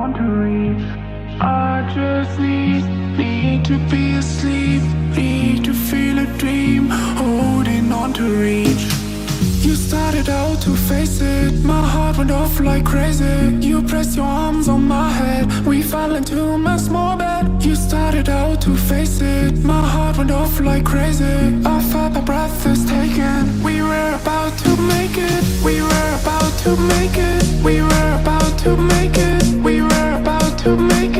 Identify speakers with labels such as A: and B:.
A: on to reach. I just need to be asleep, need to feel a dream, holding on to reach. You started out to face it, my heart went off like crazy. You pressed your arms on my head, we fell into my small bed. You started out to face it, my heart went off like crazy. I felt my breath is taken, we were about to make it. We were about to make it, we were about to make it, we were about to make it.